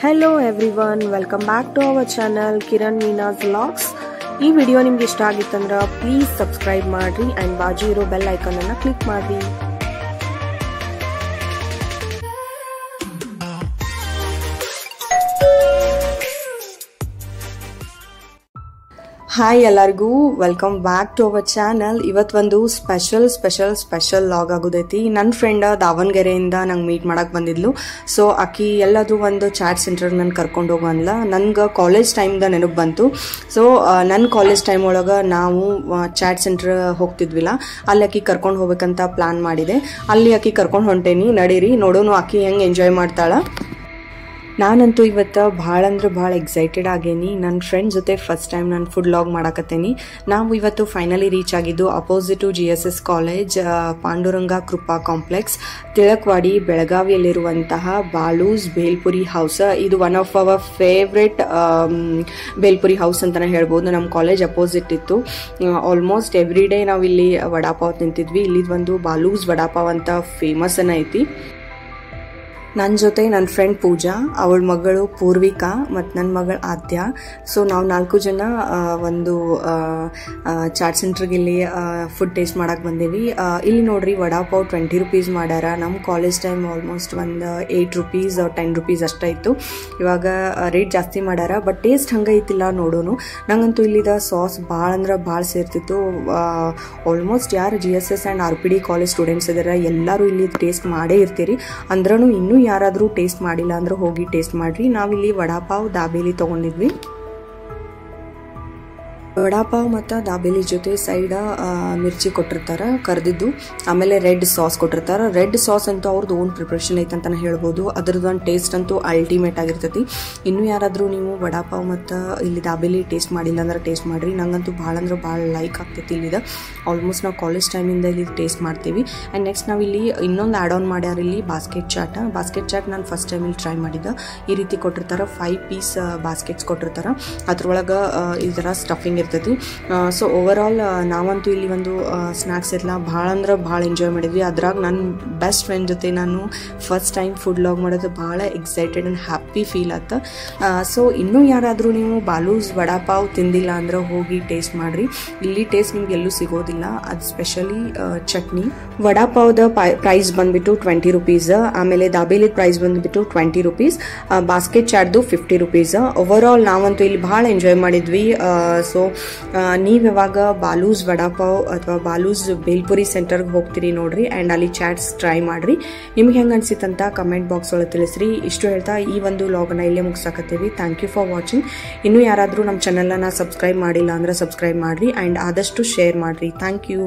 Hello everyone, welcome back to our channel Kiran Meena's Vlogs. ಈ video ನಿಮಗೆ ಇಷ್ಟ ಆಗಿತ್ತಂದ್ರೆ ಪ್ಲೀಸ್ ಸಬ್ಸ್ಕ್ರೈಬ್ ಮಾಡ್ರಿ ಅಂಡ್ ಬಾಜು ಇರೋ ಬೆಲ್ ಐಕಾನ್ ಅನ್ನು ಕ್ಲಿಕ್ ಮಾಡ್ರಿ. ಹಾಯ್ ಎಲ್ಲರಿಗೂ, welcome back to our channel. ಇವತ್ತೊಂದು ಸ್ಪೆಷಲ್ ಲಾಗ್ ಆಗೋದೈತಿ. ನನ್ನ ಫ್ರೆಂಡ್ ದಾವಣಗೆರೆಯಿಂದ ನಂಗೆ ಮೀಟ್ ಮಾಡಕ್ಕೆ ಬಂದಿದ್ಲು. ಸೊ ಆಕಿ ಎಲ್ಲದು ಒಂದು ಚಾಟ್ ಸೆಂಟರ್ ನಾನು ಕರ್ಕೊಂಡು ಹೋಗಲ್ಲ. ನನ್ಗೆ ಕಾಲೇಜ್ ಟೈಮ್ದ ನೆನಪು ಬಂತು. ಸೊ ನನ್ನ ಕಾಲೇಜ್ ಟೈಮ್ ಒಳಗೆ ನಾವು ಚಾಟ್ ಸೆಂಟರ್ ಹೋಗ್ತಿದ್ವಿಲ್ಲ, ಅಲ್ಲಿ ಆಕಿ ಕರ್ಕೊಂಡು ಹೋಗ್ಬೇಕಂತ ಪ್ಲಾನ್ ಮಾಡಿದೆ. ಅಲ್ಲಿ ಆಕಿ ಕರ್ಕೊಂಡು ಹೊಂಟೇನಿ, ನಡೀರಿ ನೋಡೋನು ಆಕಿ ಹೆಂಗೆ ಎಂಜಾಯ್ ಮಾಡ್ತಾಳ. ನಾನಂತೂ ಇವತ್ತು ಭಾಳ ಎಕ್ಸೈಟೆಡ್ ಆಗೇನಿ. ನನ್ನ ಫ್ರೆಂಡ್ ಜೊತೆ ಫಸ್ಟ್ ಟೈಮ್ ನಾನು ಫುಡ್ ಲಾಗ್ ಮಾಡಕತ್ತೇನಿ. ನಾವು ಇವತ್ತು ಫೈನಲಿ ರೀಚ್ ಆಗಿದ್ದು ಅಪೋಸಿಟು GSS ಕಾಲೇಜ್, ಪಾಂಡುರಂಗ ಕೃಪಾ ಕಾಂಪ್ಲೆಕ್ಸ್, ತಿಳಕ್ವಾಡಿ, ಬೆಳಗಾವಿಯಲ್ಲಿರುವಂತಹ ಬಾಲೂಸ್ ಬೇಲ್ಪುರಿ ಹೌಸ್. ಇದು one of our favourite bhelpuri house ಅಂತಲೇ ಹೇಳ್ಬೋದು. ನಮ್ಮ ಕಾಲೇಜ್ ಅಪೋಸಿಟ್ ಇತ್ತು. ಆಲ್ಮೋಸ್ಟ್ ಎವ್ರಿ ಡೇ ನಾವು ಇಲ್ಲಿ ವಡಾಪಾವ್ ತಿಂತಿದ್ವಿ. ಇಲ್ಲಿದೊಂದು ಬಾಲೂಸ್ ವಡಾಪಾವ್ ಅಂತ ಫೇಮಸ್ ಐತಿ. ನನ್ನ ಜೊತೆ ನನ್ನ ಫ್ರೆಂಡ್ ಪೂಜಾ, ಅವಳ ಮಗಳು ಪೂರ್ವಿಕಾ ಮತ್ತು ನನ್ನ ಮಗಳು ಆದ್ಯ. ಸೊ ನಾವು 4 ಜನ ಒಂದು ಚಾಟ್ ಸೆಂಟ್ರಿಗೆ ಇಲ್ಲಿ ಫುಡ್ ಟೇಸ್ಟ್ ಮಾಡಕ್ಕೆ ಬಂದೀವಿ. ಇಲ್ಲಿ ನೋಡ್ರಿ, ವಡಾಪಾವ್ 20 ರೂಪೀಸ್ ಮಾಡ್ಯಾರ. ನಮ್ಮ ಕಾಲೇಜ್ ಟೈಮ್ ಆಲ್ಮೋಸ್ಟ್ ಒಂದು 8 ರೂಪೀಸ್ 10 ರೂಪೀಸ್ ಅಷ್ಟೇ ಇತ್ತು. ಇವಾಗ ರೇಟ್ ಜಾಸ್ತಿ ಮಾಡ್ಯಾರ, ಬಟ್ ಟೇಸ್ಟ್ ಹಂಗೆ ಐತಿಲ್ಲ ನೋಡೋನು. ನಂಗಂತೂ ಇಲ್ಲಿದ ಸಾಸ್ ಭಾಳ ಸೇರ್ತಿತ್ತು. ಆಲ್ಮೋಸ್ಟ್ ಯಾರು GSS and RPD college students ಇದ್ದಾರೆ ಎಲ್ಲರೂ ಇಲ್ಲಿ ಟೇಸ್ಟ್ ಮಾಡೇ ಇರ್ತೀರಿ. ಅಂದ್ರೂ ಇನ್ನೂ ಯಾರಾದರೂ ಟೇಸ್ಟ್ ಮಾಡಿಲ್ಲ ಅಂದ್ರೆ ಹೋಗಿ ಟೇಸ್ಟ್ ಮಾಡ್ರಿ. ನಾವಿಲ್ಲಿ ವಡಾಪಾವ್ ದಾಬೇಲಿ ತೊಗೊಂಡಿದ್ವಿ. ವಡಾಪಾವ್ ಮತ್ತು ದಾಬೇಲಿ ಜೊತೆ ಸೈಡ್ ಮಿರ್ಚಿ ಕೊಟ್ಟಿರ್ತಾರೆ ಕರೆದಿದ್ದು. ಆಮೇಲೆ ರೆಡ್ ಸಾಸ್ ಕೊಟ್ಟಿರ್ತಾರೆ. ರೆಡ್ ಸಾಸ್ ಅಂತೂ ಅವ್ರದ್ದು ಓನ್ ಪ್ರಿಪ್ರೇಷನ್ ಐತೆ ಅಂತಲೇ ಹೇಳ್ಬೋದು. ಅದ್ರದ್ದು ಒಂದು ಟೇಸ್ಟ್ ಅಂತೂ ಅಲ್ಟಿಮೇಟ್ ಆಗಿರ್ತೈತಿ. ಇನ್ನೂ ಯಾರಾದರೂ ನೀವು ವಡಾಪಾವ್ ಮತ್ತು ಇಲ್ಲಿ ದಾಬೇಲಿ ಟೇಸ್ಟ್ ಮಾಡಿಲ್ಲ ಅಂದ್ರೆ ಟೇಸ್ಟ್ ಮಾಡಿರಿ. ನಂಗಂತೂ ಭಾಳ ಲೈಕ್ ಆಗ್ತೈತಿ ಇಲ್ಲಿದೆ. ಆಲ್ಮೋಸ್ಟ್ ನಾವು ಕಾಲೇಜ್ ಟೈಮಿಂದ ಇಲ್ಲಿ ಟೇಸ್ಟ್ ಮಾಡ್ತೀವಿ. ಆ್ಯಂಡ್ ನೆಕ್ಸ್ಟ್ ನಾವು ಇಲ್ಲಿ ಇನ್ನೊಂದು ಆ್ಯಡ್ ಆನ್ ಮಾಡ್ಯಾರ, ಇಲ್ಲಿ ಬಾಸ್ಕೆಟ್ ಚಾಟ್ ನಾನು ಫಸ್ಟ್ ಟೈಮ್ ಇಲ್ಲಿ ಟ್ರೈ ಮಾಡಿದ್ದೆ. ಈ ರೀತಿ ಕೊಟ್ಟಿರ್ತಾರೆ, 5 ಪೀಸ್ ಬಾಸ್ಕೆಟ್ಸ್ ಕೊಟ್ಟಿರ್ತಾರೆ. ಅದ್ರೊಳಗೆ ಈ ಥರ ಸ್ಟಫಿಂಗ್ ಇರ್ತೈತಿ. ಸೊ ಓವರ್ ಆಲ್ ನಾವಂತೂ ಇಲ್ಲಿ ಒಂದು ಸ್ನ್ಯಾಕ್ಸ್ ಎಲ್ಲ ಭಾಳ ಎಂಜಾಯ್ ಮಾಡಿದ್ವಿ. ಅದ್ರಾಗ ನನ್ನ ಬೆಸ್ಟ್ ಫ್ರೆಂಡ್ ಜೊತೆ ನಾನು ಫಸ್ಟ್ ಟೈಮ್ ಫುಡ್ ಲಾಗ್ ಮಾಡೋದು ಭಾಳ ಎಕ್ಸೈಟೆಡ್ ಆ್ಯಂಡ್ ಹ್ಯಾಪಿ ಫೀಲ್ ಆಯ್ತು. ಸೊ ಇನ್ನೂ ಯಾರಾದರೂ ನೀವು ಬಾಲೂಸ್ ವಡಾಪಾವ್ ತಿಂದಿಲ್ಲ ಅಂದ್ರೆ ಹೋಗಿ ಟೇಸ್ಟ್ ಮಾಡಿರಿ. ಇಲ್ಲಿ ಟೇಸ್ಟ್ ನಿಮ್ಗೆ ಎಲ್ಲೂ ಸಿಗೋದಿಲ್ಲ. ಅದು ಸ್ಪೆಷಲಿ ಚಟ್ನಿ. ವಡಾಪಾವ್ದ ಪ್ರೈಸ್ ಬಂದ್ಬಿಟ್ಟು 20 ರೂಪೀಸ್. ಆಮೇಲೆ ದಾಬೇಲಿ ಪ್ರೈಸ್ ಬಂದ್ಬಿಟ್ಟು 20 ರೂಪೀಸ್. ಬಾಸ್ಕೆಟ್ ಚಾಟ್ದು 50 ರೂಪೀಸ್. ಓವರ್ ಆಲ್ ನಾವಂತೂ ಇಲ್ಲಿ ಭಾಳ ಎಂಜಾಯ್ ಮಾಡಿದ್ವಿ. ಸೊ ನೀವು ಯಾವಾಗ ಬಾಲೂಸ್ ವಡಾಪಾವ್ ಅಥವಾ ಬಾಲೂಸ್ ಬೇಲ್ಪುರಿ ಸೆಂಟರ್ಗೆ ಹೋಗ್ತೀರಿ ನೋಡ್ರಿ, ಆ್ಯಂಡ್ ಅಲ್ಲಿ ಚಾಟ್ಸ್ ಟ್ರೈ ಮಾಡ್ರಿ. ನಿಮ್ಗೆ ಹೆಂಗೆ ಅನ್ಸಿತ್ತಂತ ಕಮೆಂಟ್ ಬಾಕ್ಸ್ ಒಳಗೆ ತಿಳಿಸ್ರಿ. ಇಷ್ಟು ಹೇಳ್ತಾ ಈ ಒಂದು ಲಾಗನ್ನ ಇಲ್ಲೇ ಮುಗಿಸಾಕತ್ತೀವಿ. Thank you for watching. ಇನ್ನೂ ಯಾರಾದರೂ ನಮ್ಮ ಚಾನಲನ್ನು ಸಬ್ಸ್ಕ್ರೈಬ್ ಮಾಡಿಲ್ಲ ಅಂದ್ರೆ ಸಬ್ಸ್ಕ್ರೈಬ್ ಮಾಡಿರಿ ಆ್ಯಂಡ್ ಆದಷ್ಟು ಶೇರ್ ಮಾಡಿರಿ. Thank you.